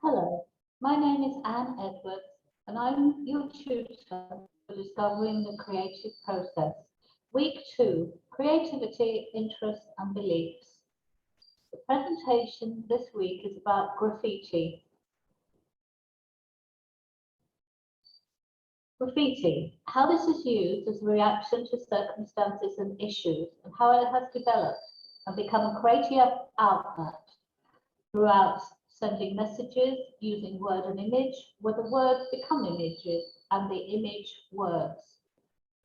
Hello, my name is Anne Edwards, and I'm your tutor for discovering the creative process. Week 2, Creativity, Interests and Beliefs. The presentation this week is about graffiti. Graffiti, how this is used as a reaction to circumstances and issues, and how it has developed and become a creative outlet throughout sending messages using word and image, where the words become images and the image words,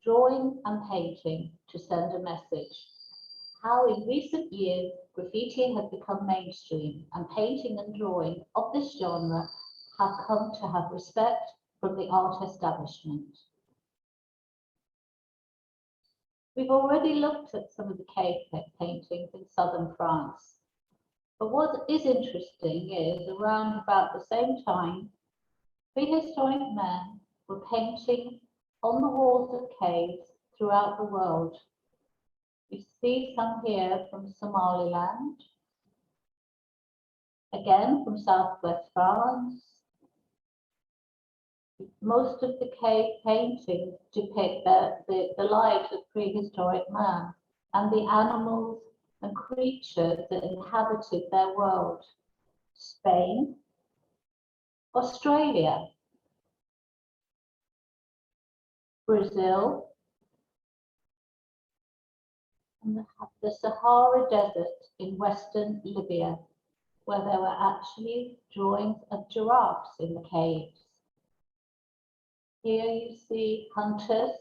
drawing and painting to send a message. How in recent years graffiti has become mainstream and painting and drawing of this genre have come to have respect from the art establishment. We've already looked at some of the cave paintings in southern France. But what is interesting is around about the same time, prehistoric men were painting on the walls of caves throughout the world. You see some here from Somaliland, again from southwest France. Most of the cave paintings depict the lives of prehistoric man and the animals and creatures that inhabited their world. Spain, Australia, Brazil, and the Sahara Desert in western Libya, where there were actually drawings of giraffes in the caves. Here you see hunters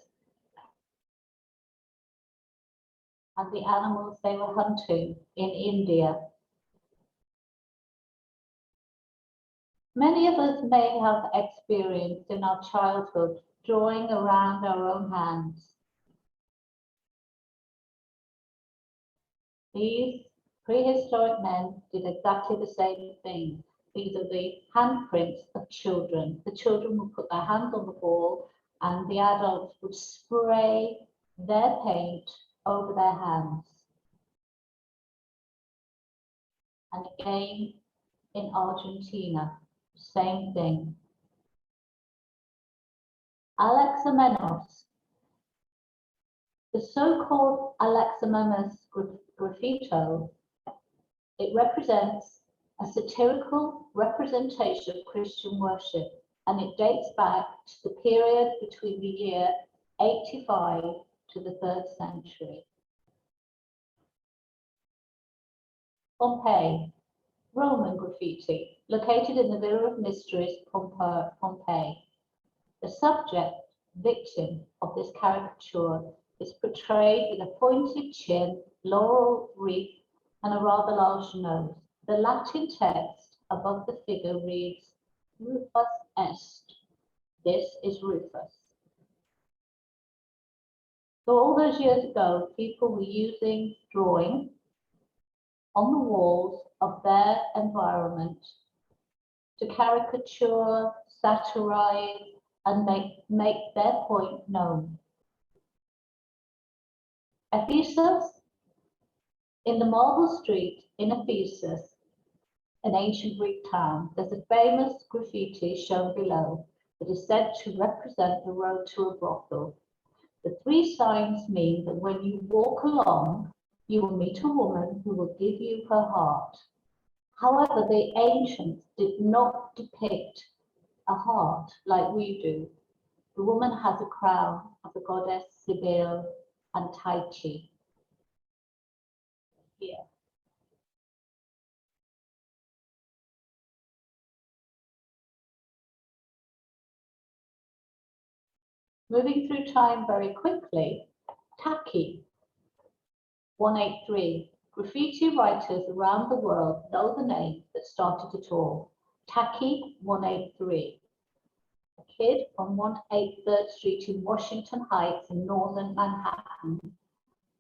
and the animals they were hunting in India. Many of us may have experienced in our childhood drawing around our own hands. These prehistoric men did exactly the same thing. These are the handprints of children. The children would put their hands on the wall and the adults would spray their paint over their hands. And again in Argentina, same thing. Alexamenos. The so-called Alexamenos graffito, it represents a satirical representation of Christian worship, and it dates back to the period between the year 85 to the 3rd century. Pompeii, Roman graffiti, located in the Villa of Mysteries, Pompeii. The subject, victim of this caricature, is portrayed with a pointed chin, laurel wreath, and a rather large nose. The Latin text above the figure reads, Rufus est. This is Rufus. So all those years ago, people were using drawing on the walls of their environment to caricature, satirize, and make their point known. Ephesus, in the marble street in Ephesus, an ancient Greek town, there's a famous graffiti shown below that is said to represent the road to a brothel. The 3 signs mean that when you walk along, you will meet a woman who will give you her heart. However, the ancients did not depict a heart like we do. The woman has a crown of the goddess Cybele and Tyche. Here. Moving through time very quickly, Taki, 183. Graffiti writers around the world know the name that started it all. Taki, 183. A kid on 183rd Street in Washington Heights in northern Manhattan.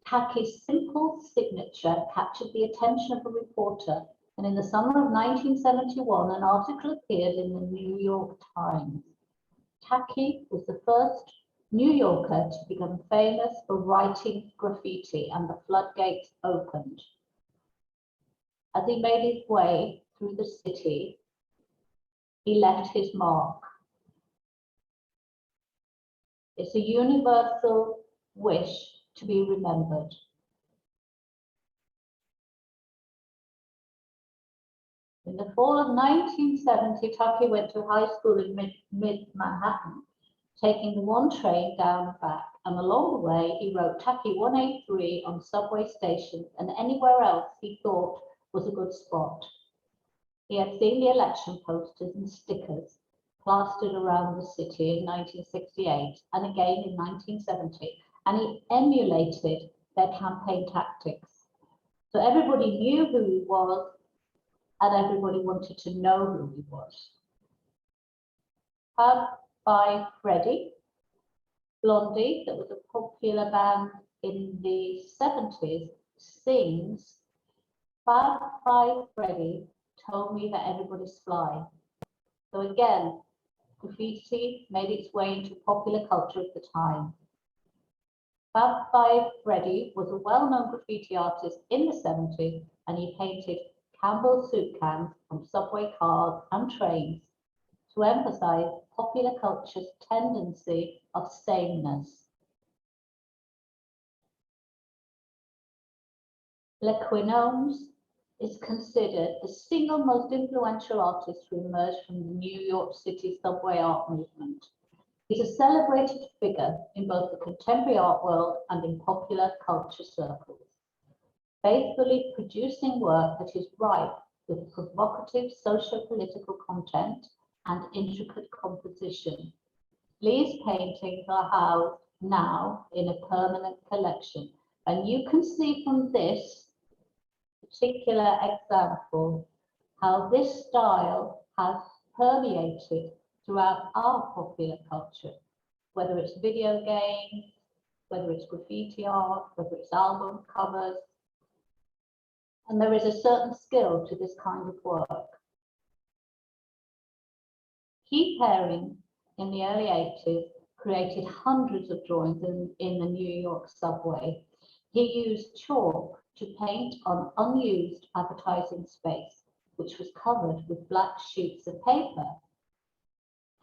Taki's simple signature captured the attention of a reporter, and in the summer of 1971, an article appeared in the New York Times. Taki was the first New Yorker to become famous for writing graffiti, and the floodgates opened. As he made his way through the city, he left his mark. It's a universal wish to be remembered. In the fall of 1970, Tucky went to high school in mid-Manhattan, taking the one train down and back, and along the way he wrote Tucky 183 on subway stations and anywhere else he thought was a good spot. He had seen the election posters and stickers plastered around the city in 1968 and again in 1970, and he emulated their campaign tactics. So everybody knew who he was, and everybody wanted to know who he was. Fab by Freddy, Blondie, that was a popular band in the 70s, sings, Fab by Freddy told me that everybody's fly. So again, graffiti made its way into popular culture at the time. Fab by Freddy was a well-known graffiti artist in the 70s, and he painted Campbell soup cans on subway cars and trains to emphasize popular culture's tendency of sameness. Lequinones is considered the single most influential artist to emerge from the New York City subway art movement. He's a celebrated figure in both the contemporary art world and in popular culture circles, faithfully producing work that is ripe with provocative socio-political content and intricate composition. Lee's paintings are housed now in a permanent collection, and you can see from this particular example how this style has permeated throughout our popular culture, whether it's video games, whether it's graffiti art, whether it's album covers. And there is a certain skill to this kind of work. Keith Haring in the early 80s created hundreds of drawings in the New York subway. He used chalk to paint on unused advertising space, which was covered with black sheets of paper.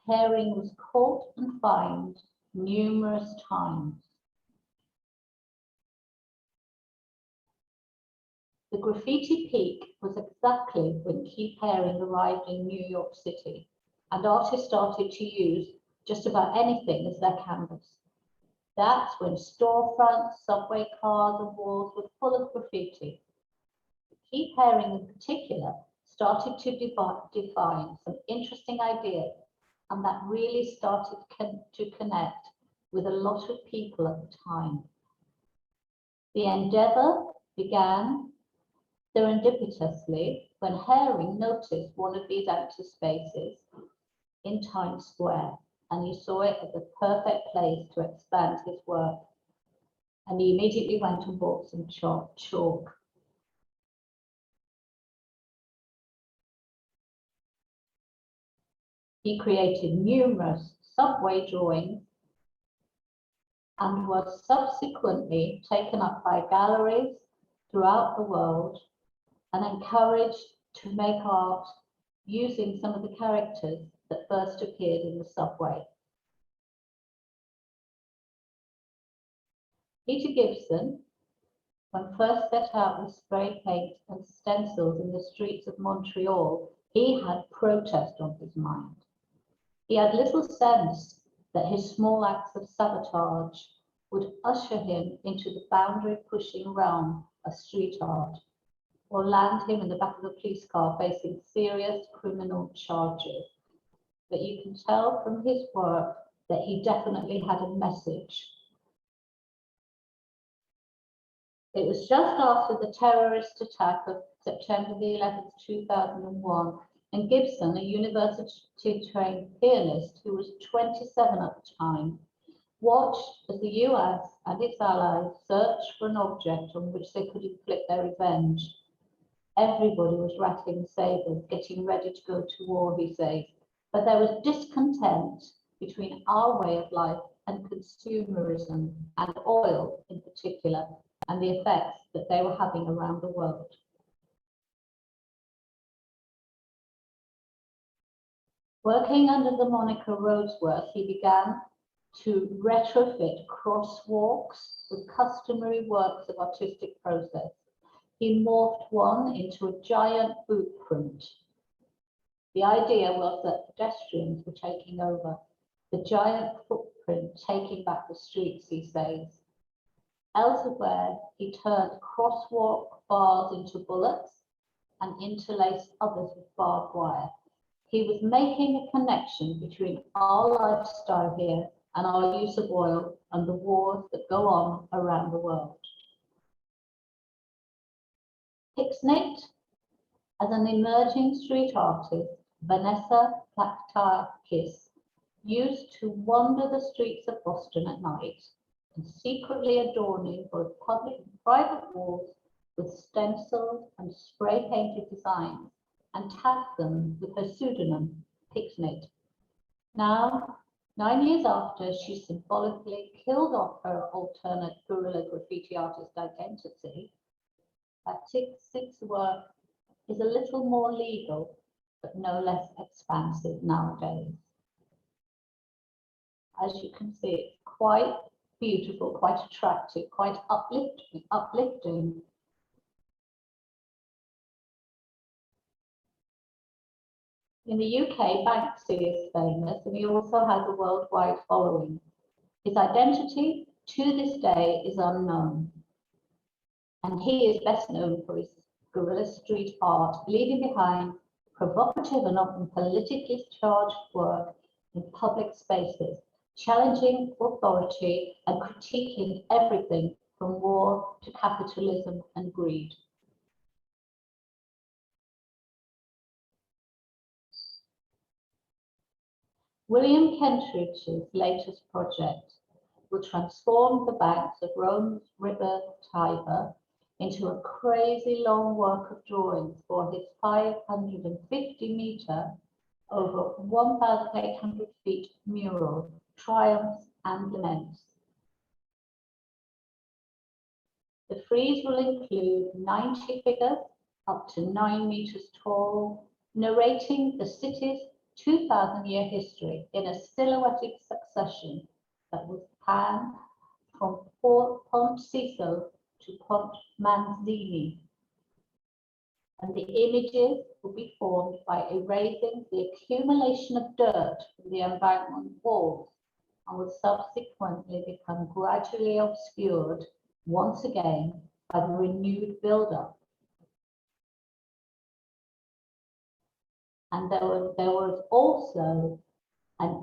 Haring was caught and fined numerous times. The graffiti peak was exactly when Keith Haring arrived in New York City, and artists started to use just about anything as their canvas. That's when storefronts, subway cars, and walls were full of graffiti. Keith Haring in particular started to define some interesting ideas, and that really started to connect with a lot of people at the time. The endeavor began serendipitously when Haring noticed one of these empty spaces in Times Square, and he saw it as a perfect place to expand his work. And he immediately went and bought some chalk. He created numerous subway drawings and was subsequently taken up by galleries throughout the world and encouraged to make art using some of the characters that first appeared in the subway. Peter Gibson, when first set out with spray paint and stencils in the streets of Montreal, he had protest on his mind. He had little sense that his small acts of sabotage would usher him into the boundary-pushing realm of street art, or land him in the back of a police car facing serious criminal charges. But you can tell from his work that he definitely had a message. It was just after the terrorist attack of September the 11th, 2001, and Gibson, a university-trained pianist who was 27 at the time, watched as the US and its allies searched for an object on which they could inflict their revenge. Everybody was rattling sabers, getting ready to go to war, he says, but there was discontent between our way of life and consumerism, and oil in particular, and the effects that they were having around the world. Working under the moniker Roadsworth, he began to retrofit crosswalks with customary works of artistic process. He morphed one into a giant boot print. The idea was that pedestrians were taking over, the giant footprint taking back the streets, he says. Elsewhere, he turned crosswalk bars into bullets and interlaced others with barbed wire. He was making a connection between our lifestyle here and our use of oil and the wars that go on around the world. Pixnate, as an emerging street artist, Vanessa Plaktakis used to wander the streets of Boston at night and secretly adorning both public and private walls with stenciled and spray-painted designs and tagged them with her pseudonym, Pixnate. Now, 9 years after she symbolically killed off her alternate guerrilla graffiti artist identity, Plaktakis' work is a little more legal, but no less expansive nowadays. As you can see, it's quite beautiful, quite attractive, quite uplifting. In the UK, Banksy is famous, and he also has a worldwide following. His identity to this day is unknown, and he is best known for his guerrilla street art, leaving behind provocative and often politically charged work in public spaces, challenging authority and critiquing everything from war to capitalism and greed. William Kentridge's latest project will transform the banks of Rome's River Tiber into a crazy long work of drawings for his 550-meter, over 1,800 feet mural, Triumphs and Laments. The frieze will include 90 figures up to 9 meters tall, narrating the city's 2,000-year history in a silhouetted succession that will span from Ponte Siso to Ponte Manzini. And the images will be formed by erasing the accumulation of dirt from the embankment walls and will subsequently become gradually obscured once again by the renewed build-up. And there was also an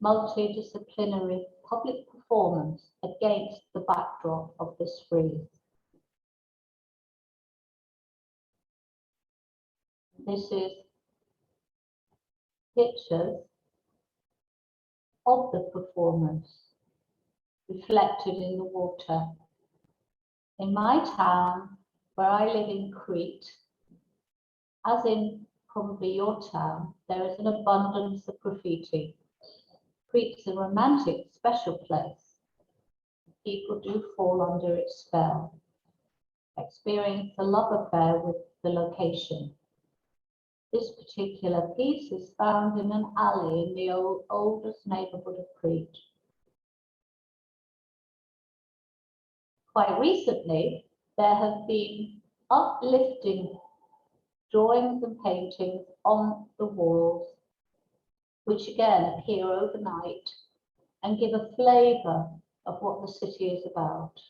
multidisciplinary public performance against the backdrop of this frieze. This is pictures of the performance reflected in the water. In my town, where I live in Crete, as in probably your town, there is an abundance of graffiti. Crete's a romantic, special place. People do fall under its spell, experience a love affair with the location. This particular piece is found in an alley in the oldest neighborhood of Crete. Quite recently, there have been uplifting drawings and paintings on the walls, which again appear overnight and give a flavor of what the city is about.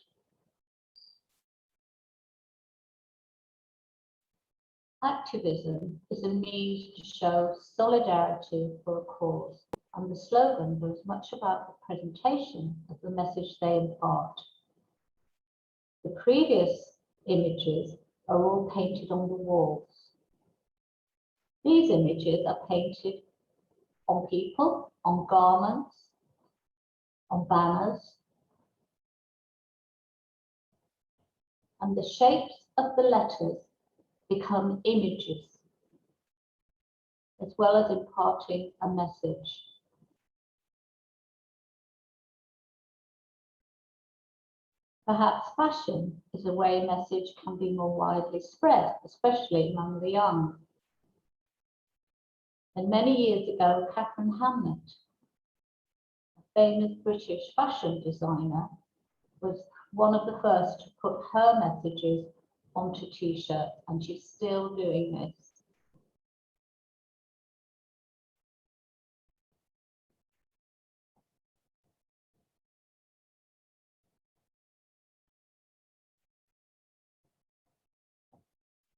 Activism is a means to show solidarity for a cause, and the slogan was much about the presentation of the message they impart. The previous images are all painted on the walls. These images are painted on people, on garments, on banners, and the shapes of the letters become images, as well as imparting a message. Perhaps fashion is a way a message can be more widely spread, especially among the young. And many years ago, Catherine Hamnett, a famous British fashion designer, was one of the first to put her messages onto t-shirts, and she's still doing this.